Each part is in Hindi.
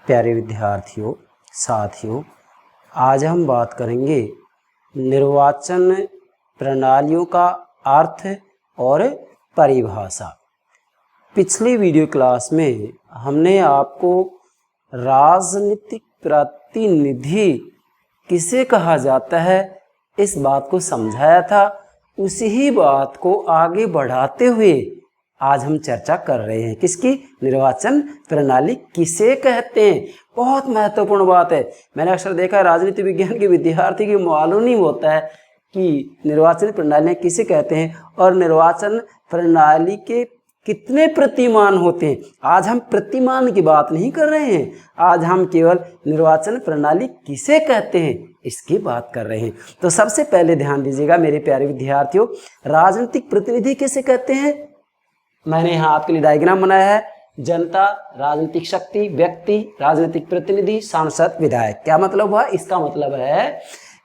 प्यारे विद्यार्थियों, साथियों, आज हम बात करेंगे निर्वाचन प्रणालियों का अर्थ और परिभाषा। पिछली वीडियो क्लास में हमने आपको राजनीतिक प्रतिनिधि किसे कहा जाता है इस बात को समझाया था। उसी ही बात को आगे बढ़ाते हुए आज हम चर्चा कर रहे हैं किसकी, निर्वाचन प्रणाली किसे कहते हैं। बहुत महत्वपूर्ण बात है। मैंने अक्सर देखा राजनीति विज्ञान के विद्यार्थी की मालूम नहीं होता है कि निर्वाचन प्रणाली किसे कहते हैं और निर्वाचन प्रणाली के कितने प्रतिमान होते हैं। आज हम प्रतिमान की बात नहीं कर रहे हैं, आज हम केवल निर्वाचन प्रणाली किसे कहते हैं इसकी बात कर रहे हैं। तो सबसे पहले ध्यान दीजिएगा मेरे प्यारे विद्यार्थियों, राजनीतिक प्रतिनिधि किसे कहते हैं। मैंने यहाँ आपके लिए डायग्राम बनाया है। जनता, राजनीतिक शक्ति, व्यक्ति, राजनीतिक प्रतिनिधि, सांसद, विधायक। क्या मतलब हुआ? इसका मतलब है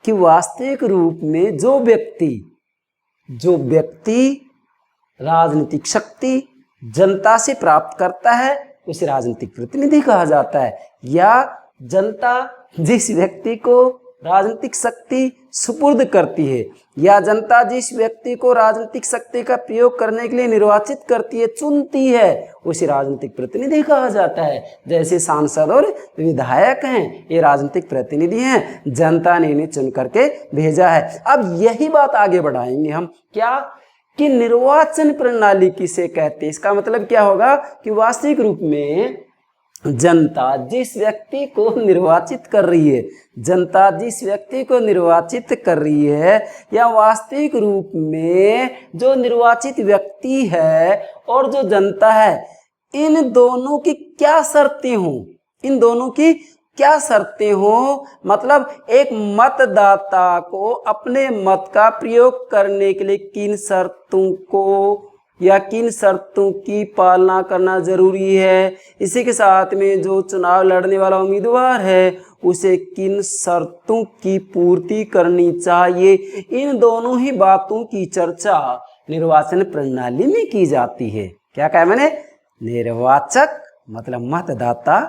कि वास्तविक रूप में जो व्यक्ति राजनीतिक शक्ति जनता से प्राप्त करता है उसे राजनीतिक प्रतिनिधि कहा जाता है, या जनता जिस व्यक्ति को राजनीतिक शक्ति सुपुर्द करती है, या जनता जिस व्यक्ति को राजनीतिक शक्ति का प्रयोग करने के लिए निर्वाचित करती है, चुनती है, उसे राजनीतिक प्रतिनिधि कहा जाता है। जैसे सांसद और विधायक हैं, ये राजनीतिक प्रतिनिधि हैं, जनता ने इन्हें चुन करके भेजा है। अब यही बात आगे बढ़ाएंगे हम, क्या कि निर्वाचन प्रणाली किसे कहते हैं। इसका मतलब क्या होगा कि वास्तविक रूप में जनता जिस व्यक्ति को निर्वाचित कर रही है, जनता जिस व्यक्ति को निर्वाचित कर रही है, या वास्तविक रूप में जो निर्वाचित व्यक्ति है और जो जनता है, इन दोनों की क्या शर्तें हों, इन दोनों की क्या शर्तें हो, मतलब एक मतदाता को अपने मत का प्रयोग करने के लिए किन शर्तों को या किन शर्तों की पालना करना जरूरी है। इसी के साथ में जो चुनाव लड़ने वाला उम्मीदवार है उसे किन शर्तों की पूर्ति करनी चाहिए। इन दोनों ही बातों की चर्चा निर्वाचन प्रणाली में की जाती है। क्या कहा मैंने? निर्वाचक मतलब मतदाता,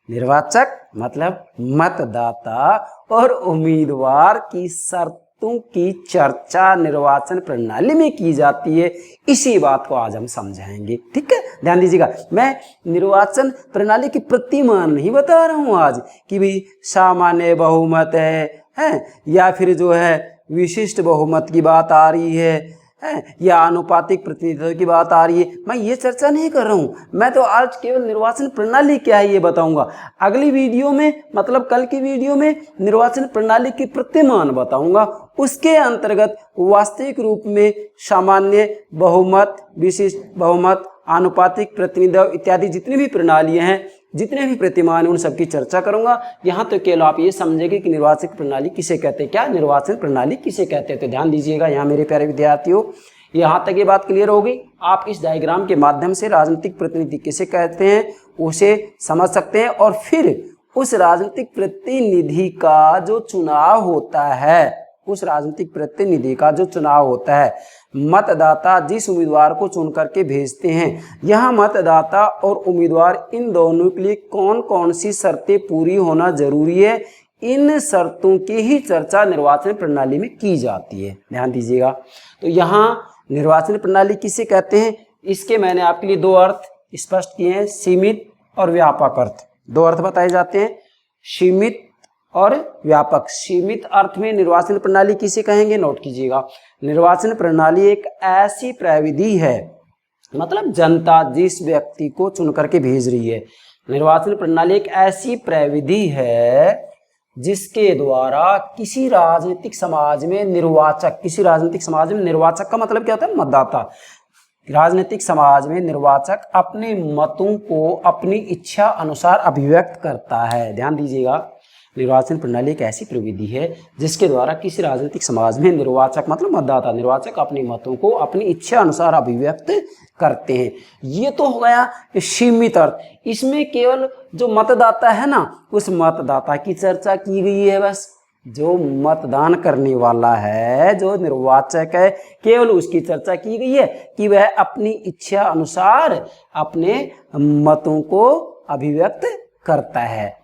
निर्वाचक मतलब मतदाता और उम्मीदवार की शर्तों की चर्चा निर्वाचन प्रणाली में की जाती है। इसी बात को आज हम समझाएंगे, ठीक है। ध्यान दीजिएगा, मैं निर्वाचन प्रणाली की प्रतिमान नहीं बता रहा हूं आज कि भाई सामान्य बहुमत है या फिर जो है विशिष्ट बहुमत की बात आ रही है या आनुपातिक प्रतिनिधित्व की बात आ रही है। मैं ये चर्चा नहीं कर रहा हूं। मैं तो आज केवल निर्वाचन प्रणाली क्या है ये बताऊंगा। अगली वीडियो में, मतलब कल की वीडियो में, निर्वाचन प्रणाली की प्रतिमान बताऊंगा। उसके अंतर्गत वास्तविक रूप में सामान्य बहुमत, विशिष्ट बहुमत, आनुपातिक प्रतिनिधित्व इत्यादि जितनी भी प्रणालियां हैं, जितने भी प्रतिमान हैं, उन सबकी चर्चा करूंगा। यहाँ तो केवल आप ये समझेंगे कि निर्वाचन प्रणाली किसे कहते हैं। क्या निर्वाचन प्रणाली किसे कहते हैं? तो ध्यान दीजिएगा यहाँ मेरे प्यारे विद्यार्थियों, यहाँ तक ये बात क्लियर होगी। आप इस डायग्राम के माध्यम से राजनीतिक प्रतिनिधि किसे कहते हैं उसे समझ सकते हैं, और फिर उस राजनीतिक प्रतिनिधि का जो चुनाव होता है, उस राजनीतिक प्रतिनिधि का जो चुनाव होता है, मतदाता जिस उम्मीदवार को चुन करके भेजते हैं, यह मतदाता और उम्मीदवार इन दोनों के लिए कौन कौन सी शर्तें पूरी होना जरूरी है, इन शर्तों की ही चर्चा निर्वाचन प्रणाली में की जाती है। ध्यान दीजिएगा। तो यहाँ निर्वाचन प्रणाली किसे कहते हैं, इसके मैंने आपके लिए दो अर्थ स्पष्ट किए हैं, सीमित और व्यापक अर्थ। दो अर्थ बताए जाते हैं, सीमित और व्यापक। सीमित अर्थ में निर्वाचन प्रणाली किसे कहेंगे, नोट कीजिएगा। निर्वाचन प्रणाली एक ऐसी प्रविधि है, मतलब जनता जिस व्यक्ति को चुन करके भेज रही है, निर्वाचन प्रणाली एक ऐसी प्रविधि है जिसके द्वारा किसी राजनीतिक समाज में निर्वाचक, किसी राजनीतिक समाज में निर्वाचक का मतलब क्या होता है, मतदाता। राजनीतिक समाज में निर्वाचक अपने मतों को अपनी इच्छा अनुसार अभिव्यक्त करता है। ध्यान दीजिएगा, निर्वाचन प्रणाली एक ऐसी प्रविधि है जिसके द्वारा किसी राजनीतिक समाज में निर्वाचक मतलब मतदाता, निर्वाचक अपने मतों को अपनी इच्छा अनुसार अभिव्यक्त करते हैं। ये तो हो गया सीमित अर्थ। इसमें केवल जो मतदाता है ना, उस मतदाता की चर्चा की गई है। बस जो मतदान करने वाला है, जो निर्वाचक है, केवल उसकी चर्चा की गई है कि वह अपनी इच्छा अनुसार अपने मतों को अभिव्यक्त करता है।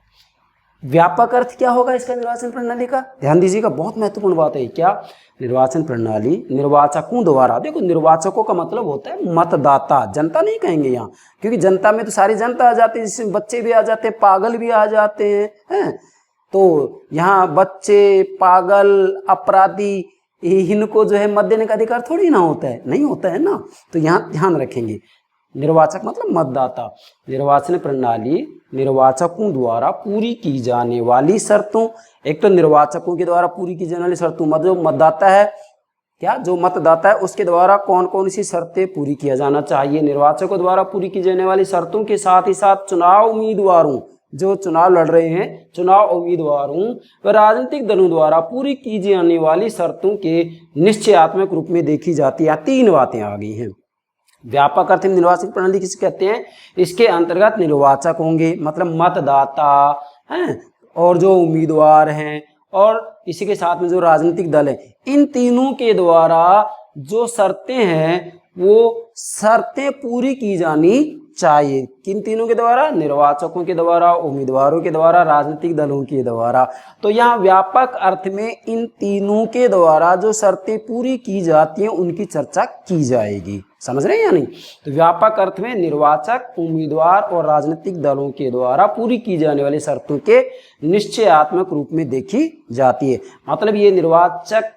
व्यापक अर्थ क्या होगा इसका निर्वाचन प्रणाली का, ध्यान दीजिएगा, बहुत महत्वपूर्ण बात है। क्या? निर्वाचन प्रणाली निर्वाचकों द्वारा, देखो निर्वाचकों का मतलब होता है मतदाता, जनता नहीं कहेंगे यहाँ, क्योंकि जनता में तो सारी जनता आ जाती है, जिसमें बच्चे भी आ जाते हैं, पागल भी आ जाते हैं, तो यहाँ बच्चे, पागल, अपराधी, इनको जो है मत देने का अधिकार थोड़ी ना होता है, नहीं होता है ना। तो यहाँ ध्यान रखेंगे, निर्वाचक मतलब मतदाता। निर्वाचन प्रणाली निर्वाचकों द्वारा पूरी की जाने वाली शर्तों, एक तो निर्वाचकों के द्वारा पूरी की जाने वाली शर्तों, जो मतदाता है, क्या जो मतदाता है उसके द्वारा कौन कौन सी शर्तें पूरी किया जाना चाहिए, निर्वाचकों द्वारा पूरी की जाने वाली शर्तों के साथ ही साथ चुनाव उम्मीदवारों, जो चुनाव लड़ रहे हैं, चुनाव उम्मीदवारों व राजनीतिक दलों द्वारा पूरी की जाने वाली शर्तों के निश्चयात्मक रूप में देखी जाती है। तीन बातें आ गई हैं। व्यापक अर्थ में निर्वाचन प्रणाली किसे कहते हैं? इसके अंतर्गत निर्वाचक होंगे, मतलब मतदाता हैं, और जो उम्मीदवार हैं, और इसी के साथ में जो राजनीतिक दल है, इन तीनों के द्वारा जो शर्तें हैं वो शर्तें पूरी की जानी चाहिए। किन तीनों के द्वारा? निर्वाचकों के द्वारा, उम्मीदवारों के द्वारा, राजनीतिक दलों के द्वारा। तो यहाँ व्यापक अर्थ में इन तीनों के द्वारा जो शर्तें पूरी की जाती हैं उनकी चर्चा की जाएगी। समझ रहे हैं या नहीं? तो व्यापक अर्थ में निर्वाचक, उम्मीदवार और राजनीतिक दलों के द्वारा पूरी की जाने वाली शर्तों के निश्चयात्मक रूप में देखी जाती है। मतलब ये निर्वाचक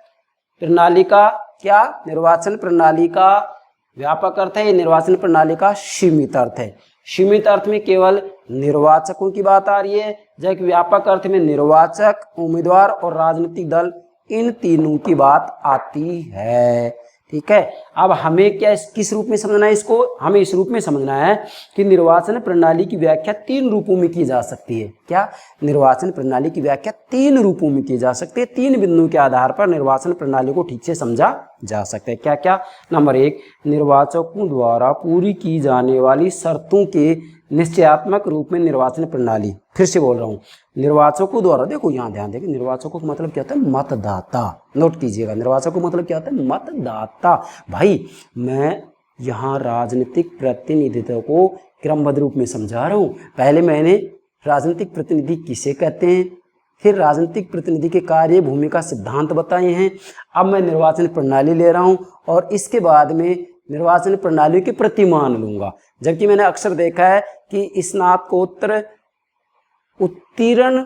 प्रणाली का क्या? निर्वाचन प्रणाली का व्यापक अर्थ है, ये निर्वाचन प्रणाली का सीमित अर्थ है। सीमित अर्थ में केवल निर्वाचकों की बात आ रही है, जबकि व्यापक अर्थ में निर्वाचक, उम्मीदवार और राजनीतिक दल, इन तीनों की बात आती है। ठीक है, अब हमें क्या किस रूप में समझना है इसको? हमें इस रूप में समझना है कि निर्वाचन प्रणाली की व्याख्या तीन रूपों में की जा सकती है। क्या? निर्वाचन प्रणाली की व्याख्या तीन रूपों में की जा सकती है। तीन बिंदुओं के आधार पर निर्वाचन प्रणाली को ठीक से समझा जा सकता है। क्या क्या? नंबर एक, निर्वाचकों द्वारा पूरी की जाने वाली शर्तों के निश्चयात्मक रूप में निर्वाचन प्रणाली। फिर से बोल रहा हूँ, निर्वाचकों द्वारा, देखो यहाँ ध्यान देंगे, निर्वाचकों का मतलब क्या होता है? मतदाता। नोट कीजिएगा, निर्वाचकों का मतलब क्या होता है? मतदाता। भाई मैं यहाँ राजनीतिक प्रतिनिधित्व को क्रमबद्ध रूप में समझा रहा हूँ। पहले मैंने राजनीतिक प्रतिनिधि किसे कहते हैं, फिर राजनीतिक प्रतिनिधि के कार्य, भूमिका, सिद्धांत बताए हैं। अब मैं निर्वाचन प्रणाली ले रहा हूँ और इसके बाद में निर्वाचन प्रणाली के प्रतिमान लूंगा। जबकि मैंने अक्सर देखा है कि स्नातकोत्तर उत्तीर्ण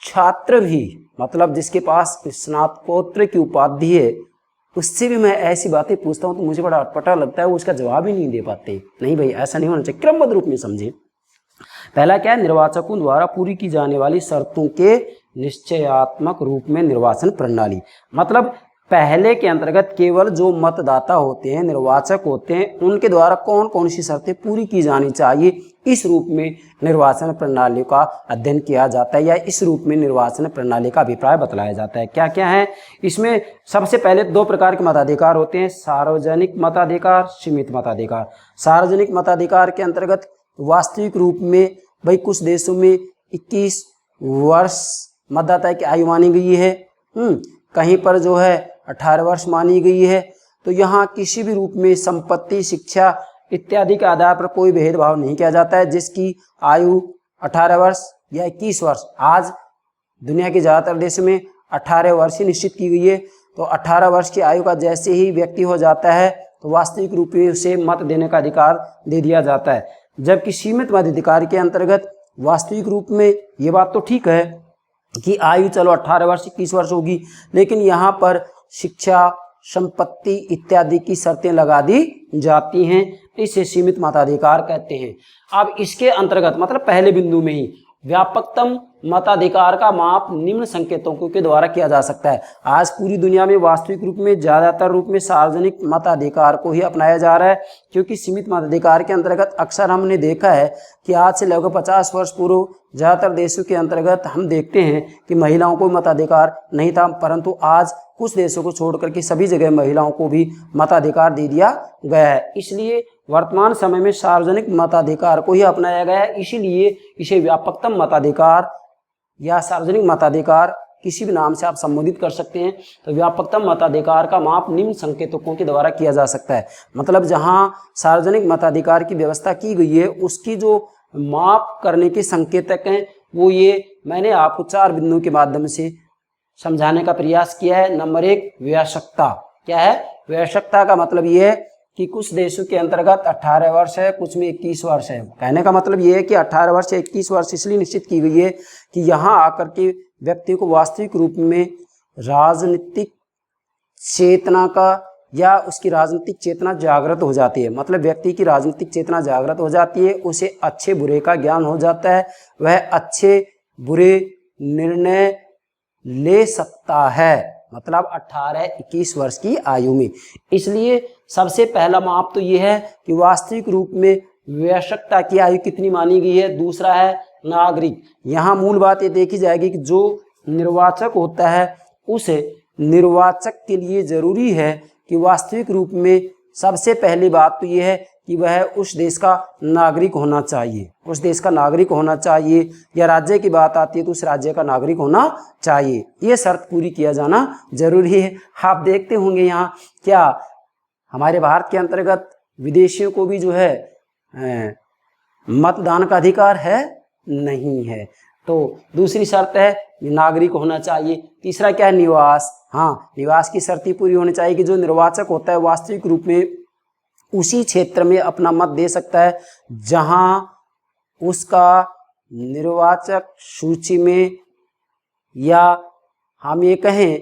छात्र भी, मतलब जिसके पास स्नातकोत्तर की उपाधि है, उससे भी मैं ऐसी बातें पूछता हूँ तो मुझे बड़ा अटपटा लगता है, वो उसका जवाब ही नहीं दे पाते। नहीं भाई, ऐसा नहीं होना चाहिए, क्रमबद्ध रूप में समझे। पहला क्या है? निर्वाचकों द्वारा पूरी की जाने वाली शर्तों के निश्चयात्मक रूप में निर्वाचन प्रणाली। मतलब पहले के अंतर्गत केवल जो मतदाता होते हैं, निर्वाचक होते हैं, उनके द्वारा कौन कौन सी शर्तें पूरी की जानी चाहिए, इस रूप में निर्वाचन प्रणाली का अध्ययन किया जाता है, या इस रूप में निर्वाचन प्रणाली का अभिप्राय बतलाया जाता है। क्या क्या है इसमें? सबसे पहले दो प्रकार के मताधिकार होते हैं, सार्वजनिक मताधिकार, सीमित मताधिकार। सार्वजनिक मताधिकार के अंतर्गत वास्तविक रूप में भाई कुछ देशों में 21 वर्ष मतदाता की आयु मानी गई है, कहीं पर जो है 18 वर्ष मानी गई है। तो यहाँ किसी भी रूप में संपत्ति, शिक्षा इत्यादि के आधार पर कोई भेदभाव नहीं किया जाता है। जिसकी आयु 18 वर्ष या 21 वर्ष, आज दुनिया के ज़्यादातर देशों में 18 वर्ष ही निश्चित की गई है। तो 18 वर्ष की आयु का जैसे ही व्यक्ति हो जाता है तो वास्तविक रूप में उसे मत देने का अधिकार दे दिया जाता है। जबकि सीमित मताधिकार के अंतर्गत वास्तविक रूप में ये बात तो ठीक है कि आयु चलो 18 वर्ष 21 वर्ष होगी, लेकिन यहाँ पर शिक्षा, संपत्ति इत्यादि की शर्तें लगा दी जाती हैं, इसे सीमित मताधिकार कहते हैं। अब इसके अंतर्गत मतलब पहले बिंदु में ही व्यापकतम मताधिकार का माप निम्न संकेतों के द्वारा किया जा सकता है। आज पूरी दुनिया में वास्तविक रूप में ज्यादातर रूप में सार्वजनिक मताधिकार को ही अपनाया जा रहा है, क्योंकि सीमित मताधिकार के अंतर्गत अक्सर हमने देखा है कि आज से लगभग 50 वर्ष पूर्व ज्यादातर देशों के अंतर्गत हम देखते हैं कि महिलाओं को मताधिकार नहीं था, परंतु आज कुछ देशों को छोड़ करके सभी जगह महिलाओं को भी मताधिकार दे दिया गया है। इसलिए वर्तमान समय में सार्वजनिक मताधिकार को ही अपनाया गया है, इसीलिए इसे व्यापकतम मताधिकार या सार्वजनिक मताधिकार किसी भी नाम से आप संबोधित कर सकते हैं। तो व्यापकतम मताधिकार का माप निम्न संकेतकों के द्वारा किया जा सकता है। मतलब जहां सार्वजनिक मताधिकार की व्यवस्था की गई है उसकी जो माप करने के संकेतक हैं वो ये मैंने आपको 4 बिंदुओं के माध्यम से समझाने का प्रयास किया है। नंबर 1 वयस्कता। क्या है? वयस्कता का मतलब ये है कि कुछ देशों के अंतर्गत 18 वर्ष है, कुछ में 21 वर्ष है। कहने का मतलब ये है कि 18 वर्ष या 21 वर्ष इसलिए निश्चित की गई है कि यहाँ आकर के व्यक्ति को वास्तविक रूप में राजनीतिक चेतना का या उसकी राजनीतिक चेतना जागृत हो जाती है। मतलब व्यक्ति की राजनीतिक चेतना जागृत हो जाती है, उसे अच्छे बुरे का ज्ञान हो जाता है, वह अच्छे बुरे निर्णय ले सकता है। मतलब 18-21 वर्ष की आयु में। इसलिए सबसे पहला माप तो यह है कि वास्तविक रूप में वयस्कता की आयु कितनी मानी गई है। दूसरा है नागरिक। यहाँ मूल बात ये देखी जाएगी कि जो निर्वाचक होता है उस निर्वाचक के लिए जरूरी है कि वास्तविक रूप में सबसे पहली बात तो यह है कि वह उस देश का नागरिक होना चाहिए। उस देश का नागरिक होना चाहिए, या राज्य की बात आती है तो उस राज्य का नागरिक होना चाहिए। ये शर्त पूरी किया जाना जरूरी है। आप देखते होंगे यहाँ क्या हमारे भारत के अंतर्गत विदेशियों को भी जो है मतदान का अधिकार है? नहीं है। तो दूसरी शर्त है नागरिक होना चाहिए। तीसरा क्या है? निवास। हाँ, निवास की शर्त पूरी होनी चाहिए कि जो निर्वाचक होता है वास्तविक रूप में उसी क्षेत्र में अपना मत दे सकता है जहां उसका निर्वाचक सूची में, या हम ये कहें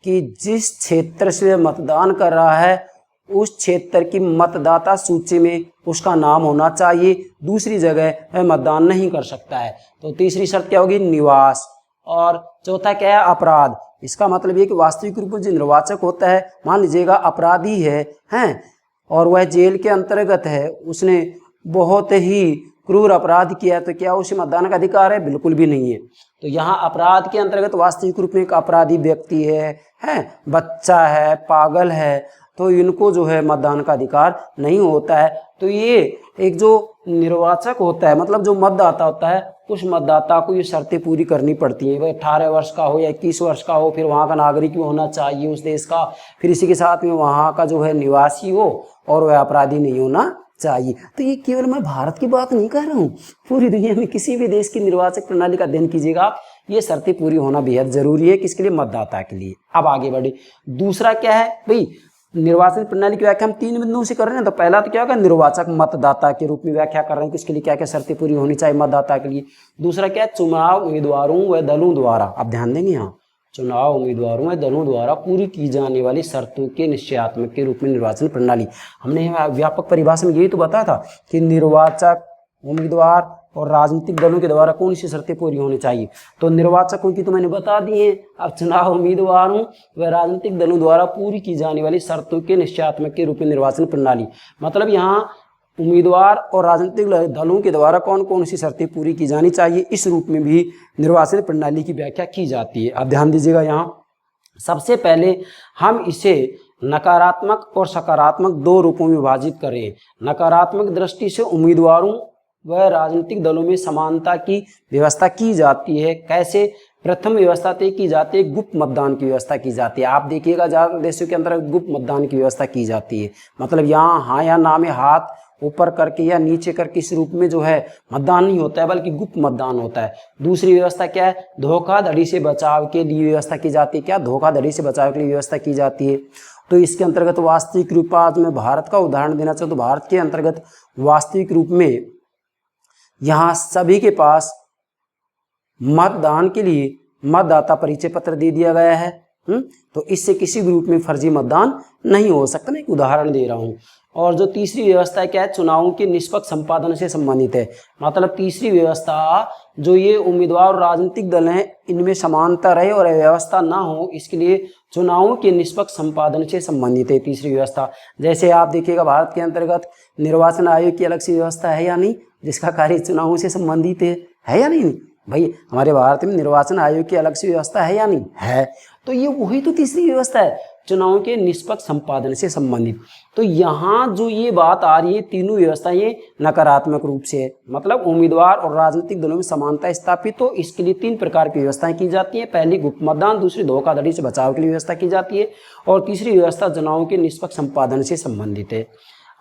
कि जिस क्षेत्र से मतदान कर रहा है उस क्षेत्र की मतदाता सूची में उसका नाम होना चाहिए। दूसरी जगह वह मतदान नहीं कर सकता है। तो तीसरी शर्त क्या होगी? निवास। और चौथा क्या है? अपराध। इसका मतलब ये कि वास्तविक रूप में जो निर्वाचक होता है, मान लीजिएगा अपराधी है और वह जेल के अंतर्गत है, उसने बहुत ही क्रूर अपराध किया, तो क्या उसे मतदान का अधिकार है? बिल्कुल भी नहीं है। तो यहाँ अपराध के अंतर्गत वास्तविक रूप में एक अपराधी व्यक्ति है, बच्चा है, पागल है, तो इनको जो है मतदान का अधिकार नहीं होता है। तो ये एक जो निर्वाचक होता है, मतलब जो मतदाता होता है, उस मतदाता को ये शर्तें पूरी करनी पड़ती हैं। भाई 18 वर्ष का हो या 21 वर्ष का हो, फिर वहाँ का नागरिक भी होना चाहिए उस देश का, फिर इसी के साथ में वहाँ का जो है निवासी हो और वह अपराधी नहीं होना चाहिए। तो ये केवल मैं भारत की बात नहीं कर रहा हूँ, पूरी दुनिया में किसी भी देश की निर्वाचक प्रणाली का अध्ययन कीजिएगा आप, ये शर्तें पूरी होना बेहद जरूरी है। किसके लिए? मतदाता के लिए। अब आगे बढ़े। दूसरा क्या है भाई? निर्वाचन प्रणाली की व्याख्या हम 3 बिंदुओं से कर रहे हैं। तो पहला तो क्या होगा? निर्वाचक मतदाता के रूप में व्याख्या कर रहे हैं कि इसके लिए क्या क्या शर्तें पूरी होनी चाहिए मतदाता के लिए। दूसरा क्या है? चुनाव उम्मीदवारों व दलों द्वारा, आप ध्यान देंगे यहाँ, चुनाव उम्मीदवारों व दलों द्वारा पूरी की जाने वाली शर्तों के निश्चयात्मक के रूप में निर्वाचन प्रणाली। हमने व्यापक परिभाषा में यही तो बताया था कि निर्वाचक, उम्मीदवार और राजनीतिक दलों के द्वारा कौन सी शर्तें पूरी होनी चाहिए। तो निर्वाचकों की तो मैंने बता दी है। अब चुनाव उम्मीदवारों व राजनीतिक दलों द्वारा पूरी की जाने वाली शर्तों के निश्चयात्मक के रूप में निर्वाचन प्रणाली, मतलब यहाँ उम्मीदवार और राजनीतिक दलों के द्वारा कौन कौन सी शर्तें पूरी की जानी चाहिए, इस रूप में भी निर्वाचन प्रणाली की व्याख्या की जाती है। अब ध्यान दीजिएगा, यहाँ सबसे पहले हम इसे नकारात्मक और सकारात्मक 2 रूपों में विभाजित करें। नकारात्मक दृष्टि से उम्मीदवारों व राजनीतिक दलों में समानता की व्यवस्था की जाती है। कैसे? प्रथम व्यवस्था तय की जाती है, गुप्त मतदान की व्यवस्था की जाती है। आप देखिएगा ज़्यादातर देशों के अंदर गुप्त मतदान की व्यवस्था की जाती है। मतलब यहाँ हाँ या ना में हाथ ऊपर करके या नीचे करके इस रूप में जो है मतदान नहीं होता है, बल्कि गुप्त मतदान होता है। दूसरी व्यवस्था क्या है? धोखाधड़ी से बचाव के लिए व्यवस्था की जाती है। क्या? धोखाधड़ी से बचाव के लिए व्यवस्था की जाती है। तो इसके अंतर्गत वास्तविक रूप, आज मैं भारत का उदाहरण देना चाहूँ तो भारत के अंतर्गत वास्तविक रूप में यहाँ सभी के पास मतदान के लिए मतदाता परिचय पत्र दे दिया गया है। तो इससे किसी भी रूप में फर्जी मतदान नहीं हो सकता। मैं एक उदाहरण दे रहा हूँ। और जो तीसरी व्यवस्था क्या है? चुनावों के निष्पक्ष संपादन से संबंधित है। मतलब तीसरी व्यवस्था जो ये उम्मीदवार और राजनीतिक दल हैं, इनमें समानता रहे और व्यवस्था ना हो, इसके लिए चुनावों के निष्पक्ष संपादन से संबंधित है तीसरी व्यवस्था। जैसे आप देखिएगा भारत के अंतर्गत निर्वाचन आयोग की अलग सी व्यवस्था है या नहीं, जिसका कार्य चुनावों से संबंधित है या नहीं? भाई हमारे भारत में निर्वाचन आयोग की अलग सी व्यवस्था है या नहीं? है। तो ये वही तो तीसरी व्यवस्था है, चुनाव के निष्पक्ष संपादन से संबंधित। तो यहाँ जो ये बात आ रही है, तीनों व्यवस्थाएं ये नकारात्मक रूप से है। मतलब उम्मीदवार और राजनीतिक दलों में समानता स्थापित हो, इसके लिए 3 प्रकार की व्यवस्थाएं की जाती है। पहली गुप्त मतदान, दूसरी धोखाधड़ी से बचाव के लिए व्यवस्था की जाती है, और तीसरी व्यवस्था चुनाव के निष्पक्ष संपादन से संबंधित है।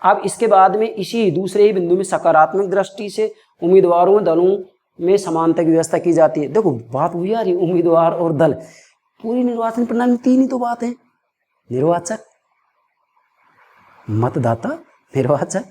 अब इसके बाद में इसी दूसरे ही बिंदु में सकारात्मक दृष्टि से उम्मीदवारों दलों में समानता की व्यवस्था की जाती है। देखो बात हुई यार, उम्मीदवार और दल, पूरी निर्वाचन प्रणाली में 3 ही तो बात है, निर्वाचक, मतदाता, निर्वाचक,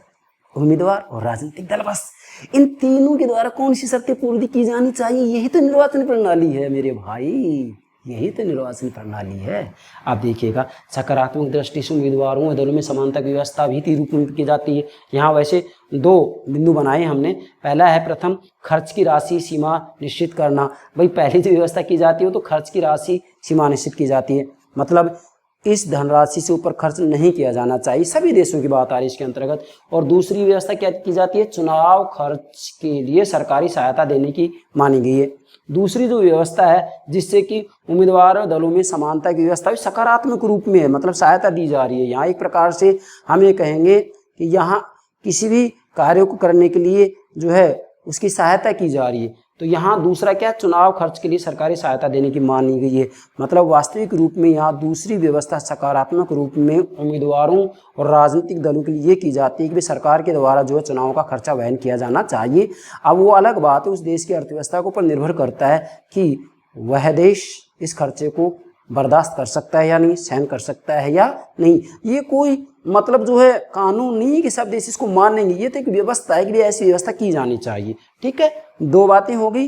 उम्मीदवार और राजनीतिक दल। बस इन तीनों के द्वारा कौन सी शर्तें पूरी की जानी चाहिए, यही तो निर्वाचन प्रणाली है मेरे भाई, यही तो निर्वाचन प्रणाली है। आप देखिएगा, सकारात्मक दृष्टि से उम्मीदवारों और दलों में समानता की व्यवस्था भी 3 रूप में की जाती है। यहाँ वैसे 2 बिंदु बनाए हमने। पहला है प्रथम खर्च की राशि सीमा निश्चित करना। भाई पहली जो व्यवस्था की जाती है तो खर्च की राशि सीमा निश्चित की जाती है, मतलब इस धनराशि से ऊपर खर्च नहीं किया जाना चाहिए, सभी देशों की बात आ रही है इसके अंतर्गत। और दूसरी व्यवस्था क्या की जाती है, चुनाव खर्च के लिए सरकारी सहायता देने की मानी गई है। दूसरी जो व्यवस्था है जिससे कि उम्मीदवार और दलों में समानता की व्यवस्था भी सकारात्मक रूप में है, मतलब सहायता दी जा रही है। यहाँ एक प्रकार से हम ये कहेंगे कि यहाँ किसी भी कार्य को करने के लिए जो है उसकी सहायता की जा रही है। तो यहाँ दूसरा क्या, चुनाव खर्च के लिए सरकारी सहायता देने की मानी गई है। मतलब वास्तविक रूप में यहाँ दूसरी व्यवस्था सकारात्मक रूप में उम्मीदवारों और राजनीतिक दलों के लिए ये की जाती है कि सरकार के द्वारा जो है चुनाव का खर्चा वहन किया जाना चाहिए। अब वो अलग बात है, उस देश की अर्थव्यवस्था के ऊपर निर्भर करता है कि वह देश इस खर्चे को बर्दाश्त कर सकता है या नहीं, सहन कर सकता है या नहीं। ये कोई मतलब जो है कानून नहीं है कि सब देश इसको मानेंगे, ये तो एक व्यवस्था है कि ऐसी व्यवस्था की जानी चाहिए। ठीक है, 2 बातें हो गई।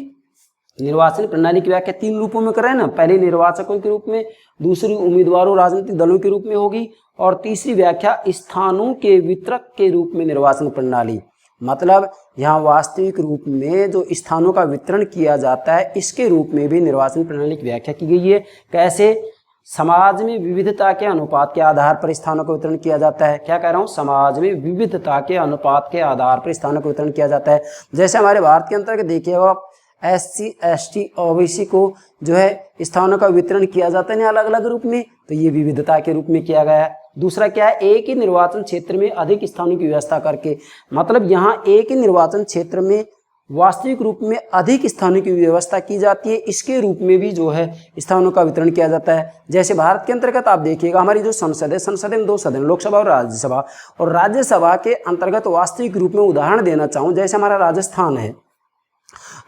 निर्वाचन प्रणाली की व्याख्या 3 रूपों में करें ना, पहले निर्वाचकों के रूप में, दूसरी उम्मीदवारों राजनीतिक दलों के रूप में होगी, और तीसरी व्याख्या स्थानों के वितरक के रूप में निर्वाचन प्रणाली। मतलब यहाँ वास्तविक रूप में जो स्थानों का वितरण किया जाता है इसके रूप में भी निर्वाचन प्रणाली की व्याख्या की गई है। कैसे, समाज में विविधता के अनुपात के आधार पर स्थानों का वितरण किया जाता है। क्या कह रहा हूँ, समाज में विविधता के अनुपात के आधार पर स्थानों का वितरण किया जाता है। जैसे हमारे भारत के अंतर्गत देखिएगा आप, SC ST OBC को जो है स्थानों का वितरण किया जाता है अलग अलग रूप में, तो ये विविधता के रूप में किया गया है। दूसरा क्या है, एक ही निर्वाचन क्षेत्र में अधिक स्थानों की व्यवस्था करके, मतलब यहाँ एक ही निर्वाचन क्षेत्र में वास्तविक रूप में अधिक स्थानों की व्यवस्था की जाती है, इसके रूप में भी जो है स्थानों का वितरण किया जाता है। जैसे भारत के अंतर्गत आप देखिएगा हमारी जो संसद है, संसद में 2 सदन, लोकसभा और राज्यसभा, और राज्यसभा के अंतर्गत वास्तविक रूप में उदाहरण देना चाहूँ, जैसे हमारा राजस्थान है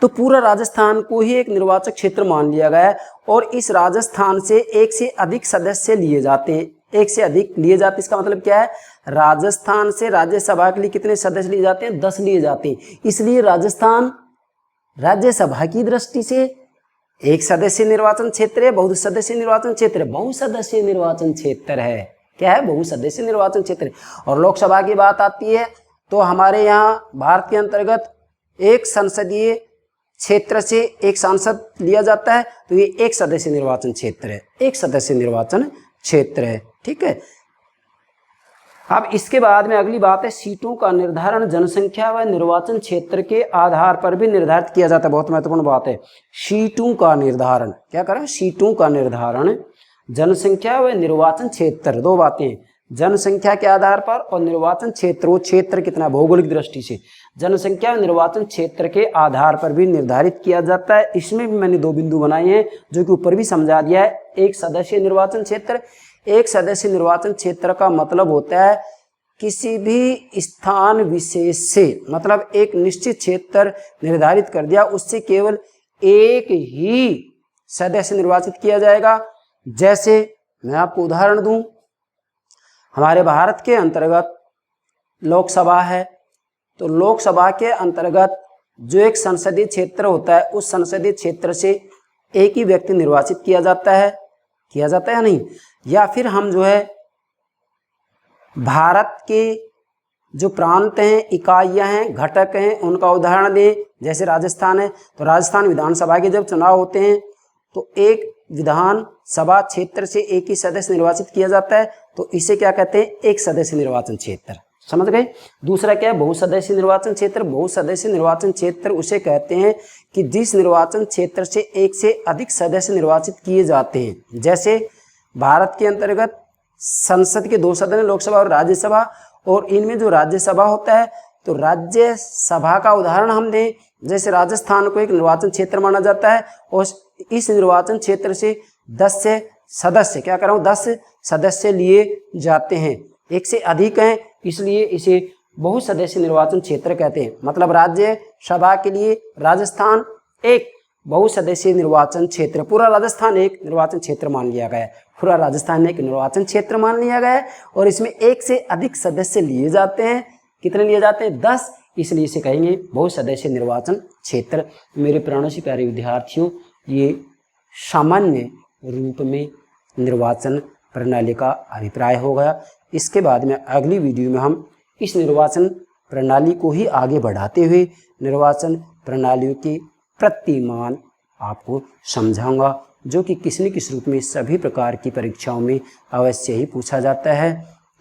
तो पूरा राजस्थान को ही एक निर्वाचक क्षेत्र मान लिया गया है, और इस राजस्थान से 1 से अधिक सदस्य लिए जाते हैं, 1 से अधिक लिए जाते हैं। इसका मतलब क्या है, राजस्थान से राज्यसभा के लिए कितने सदस्य लिए जाते हैं, 10 लिए जाते हैं। इसलिए राजस्थान राज्यसभा की दृष्टि से 1 सदस्य निर्वाचन क्षेत्र है, बहु सदस्य निर्वाचन क्षेत्र है, बहु सदस्य निर्वाचन क्षेत्र है। क्या है, बहु सदस्य निर्वाचन क्षेत्र। और लोकसभा की बात आती है तो हमारे यहाँ भारत के अंतर्गत 1 संसदीय क्षेत्र से 1 सांसद लिया जाता है, तो ये 1 सदस्य निर्वाचन क्षेत्र है, 1 सदस्य निर्वाचन क्षेत्र है। ठीक है, अब इसके बाद में अगली बात है, सीटों का निर्धारण जनसंख्या व निर्वाचन क्षेत्र के आधार पर भी निर्धारित किया जाता है। बहुत महत्वपूर्ण बात है, सीटों का निर्धारण। क्या करें, सीटों का निर्धारण जनसंख्या व निर्वाचन क्षेत्र, 2 बातें, जनसंख्या के आधार पर और निर्वाचन क्षेत्र, वो क्षेत्र कितना भौगोलिक दृष्टि से, जनसंख्या और निर्वाचन क्षेत्र के आधार पर भी निर्धारित किया जाता है। इसमें भी मैंने 2 बिंदु बनाए हैं जो कि ऊपर भी समझा दिया है। 1 सदस्य निर्वाचन क्षेत्र, 1 सदस्य निर्वाचन क्षेत्र का मतलब होता है किसी भी स्थान विशेष से, मतलब एक निश्चित क्षेत्र निर्धारित कर दिया, उससे केवल 1 ही सदस्य निर्वाचित किया जाएगा। जैसे मैं आपको उदाहरण दूं, हमारे भारत के अंतर्गत लोकसभा है, तो लोकसभा के अंतर्गत जो एक संसदीय क्षेत्र होता है, उस संसदीय क्षेत्र से 1 ही व्यक्ति निर्वाचित किया जाता है या नहीं। या फिर हम जो है भारत के जो प्रांत हैं, इकाइयां हैं, घटक हैं, उनका उदाहरण दें। जैसे राजस्थान है, तो राजस्थान विधानसभा के जब चुनाव होते हैं तो एक विधानसभा क्षेत्र से 1 ही सदस्य निर्वाचित किया जाता है, तो इसे क्या कहते हैं, 1 सदस्य निर्वाचन क्षेत्र। समझ गए। दूसरा क्या है, बहुसदस्य निर्वाचन क्षेत्र। बहुसदस्य निर्वाचन क्षेत्र उसे कहते हैं कि जिस निर्वाचन क्षेत्र से 1 से अधिक सदस्य निर्वाचित किए जाते हैं। जैसे भारत के अंतर्गत संसद के 2 सदन, लोकसभा और राज्यसभा, और इनमें जो राज्यसभा होता है तो राज्यसभा का उदाहरण हम दें, जैसे राजस्थान को एक निर्वाचन क्षेत्र माना जाता है और इस निर्वाचन क्षेत्र से 10 से सदस्य, क्या कर रहा हूँ, 10 सदस्य लिए जाते हैं। 1 से अधिक हैं इसलिए इसे बहुसदस्यीय निर्वाचन क्षेत्र कहते हैं। मतलब राज्य सभा के लिए राजस्थान एक बहुसदस्यीय निर्वाचन क्षेत्र, पूरा राजस्थान एक निर्वाचन क्षेत्र मान लिया गया है। पूरा राजस्थान एक निर्वाचन क्षेत्र मान लिया गया है और इसमें एक से अधिक सदस्य लिए जाते हैं। कितने लिए जाते हैं? 10, इसलिए इसे कहेंगे बहुसदस्यीय निर्वाचन क्षेत्र। मेरे प्राणों से प्यारे विद्यार्थियों, ये सामान्य रूप में निर्वाचन प्रणाली का अभिप्राय हो गया। इसके बाद में अगली वीडियो में हम इस निर्वाचन प्रणाली को ही आगे बढ़ाते हुए निर्वाचन प्रणालियों के प्रतिमान आपको समझाऊंगा, जो कि किसी न किसी रूप में सभी प्रकार की परीक्षाओं में अवश्य ही पूछा जाता है।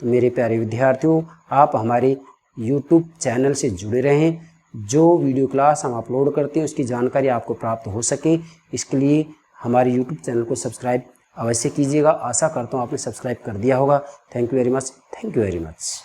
तो मेरे प्यारे विद्यार्थियों, आप हमारे YouTube चैनल से जुड़े रहें। जो वीडियो क्लास हम अपलोड करते हैं उसकी जानकारी आपको प्राप्त हो सके, इसके लिए हमारे YouTube चैनल को सब्सक्राइब अवश्य कीजिएगा। आशा करता हूँ आपने सब्सक्राइब कर दिया होगा। Thank you very much.